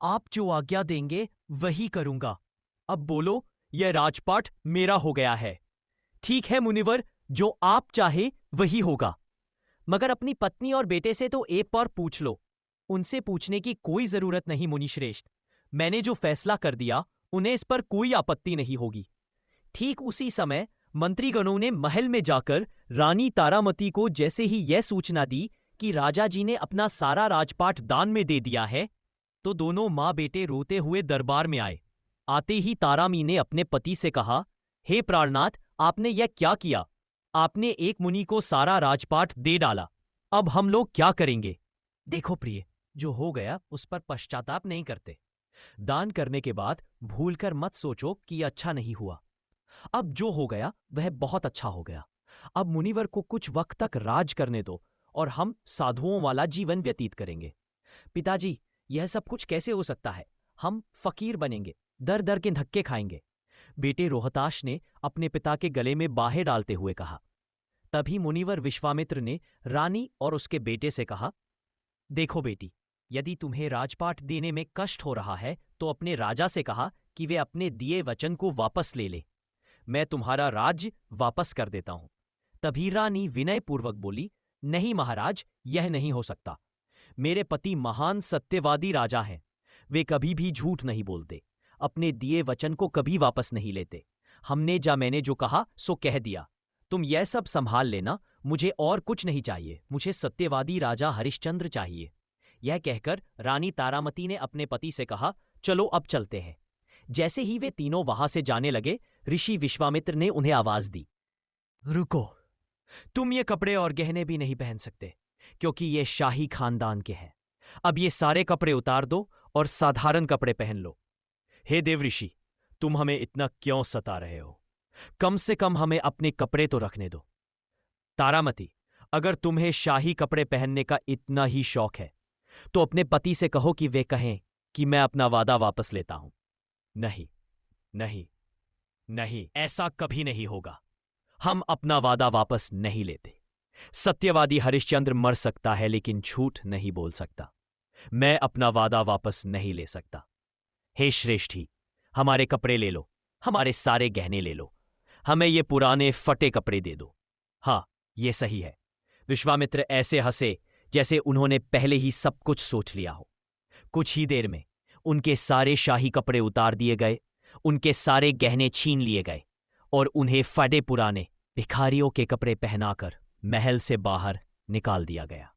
आप जो आज्ञा देंगे वही करूंगा। अब बोलो, यह राजपाट मेरा हो गया है। ठीक है मुनिवर, जो आप चाहे वही होगा। मगर अपनी पत्नी और बेटे से तो एक बार पूछ लो। उनसे पूछने की कोई जरूरत नहीं मुनिश्रेष्ठ। मैंने जो फैसला कर दिया उन्हें इस पर कोई आपत्ति नहीं होगी। ठीक उसी समय मंत्रीगणों ने महल में जाकर रानी तारामती को जैसे ही यह सूचना दी कि राजा जी ने अपना सारा राजपाट दान में दे दिया है, तो दोनों मां बेटे रोते हुए दरबार में आए। आते ही तारामी ने अपने पति से कहा, हे प्राणनाथ, आपने यह क्या किया? आपने एक मुनि को सारा राजपाट दे डाला। अब हम लोग क्या करेंगे? देखो प्रिय, जो हो गया उस पर पश्चाताप नहीं करते। दान करने के बाद भूलकर मत सोचो कि यह अच्छा नहीं हुआ। अब जो हो गया वह बहुत अच्छा हो गया। अब मुनिवर को कुछ वक्त तक राज करने दो और हम साधुओं वाला जीवन व्यतीत करेंगे। पिताजी, यह सब कुछ कैसे हो सकता है? हम फकीर बनेंगे, दर दर के धक्के खाएंगे। बेटे रोहताश ने अपने पिता के गले में बाहें डालते हुए कहा। तभी मुनिवर विश्वामित्र ने रानी और उसके बेटे से कहा, देखो बेटी, यदि तुम्हें राजपाट देने में कष्ट हो रहा है तो अपने राजा से कहा कि वे अपने दिए वचन को वापस ले ले। मैं तुम्हारा राज्य वापस कर देता हूं। तभी रानी विनयपूर्वक बोली, नहीं महाराज, यह नहीं हो सकता। मेरे पति महान सत्यवादी राजा हैं। वे कभी भी झूठ नहीं बोलते, अपने दिए वचन को कभी वापस नहीं लेते। हमने मैंने जो कहा सो कह दिया। तुम यह सब संभाल लेना, मुझे और कुछ नहीं चाहिए। मुझे सत्यवादी राजा हरिश्चंद्र चाहिए। यह कहकर रानी तारामती ने अपने पति से कहा, चलो अब चलते हैं। जैसे ही वे तीनों वहां से जाने लगे, ऋषि विश्वामित्र ने उन्हें आवाज दी, रुको, तुम ये कपड़े और गहने भी नहीं पहन सकते, क्योंकि ये शाही खानदान के हैं। अब ये सारे कपड़े उतार दो और साधारण कपड़े पहन लो। हे देवऋषि, तुम हमें इतना क्यों सता रहे हो? कम से कम हमें अपने कपड़े तो रखने दो। तारामती, अगर तुम्हें शाही कपड़े पहनने का इतना ही शौक है तो अपने पति से कहो कि वे कहें कि मैं अपना वादा वापस लेता हूं। नहीं, नहीं, नहीं, ऐसा कभी नहीं होगा। हम अपना वादा वापस नहीं लेते। सत्यवादी हरिश्चंद्र मर सकता है लेकिन झूठ नहीं बोल सकता। मैं अपना वादा वापस नहीं ले सकता। हे श्रेष्ठी, हमारे कपड़े ले लो, हमारे सारे गहने ले लो। हमें ये पुराने फटे कपड़े दे दो। हाँ, ये सही है। विश्वामित्र ऐसे हंसे जैसे उन्होंने पहले ही सब कुछ सोच लिया हो। कुछ ही देर में उनके सारे शाही कपड़े उतार दिए गए, उनके सारे गहने छीन लिए गए और उन्हें फटे पुराने भिखारियों के कपड़े पहनाकर महल से बाहर निकाल दिया गया।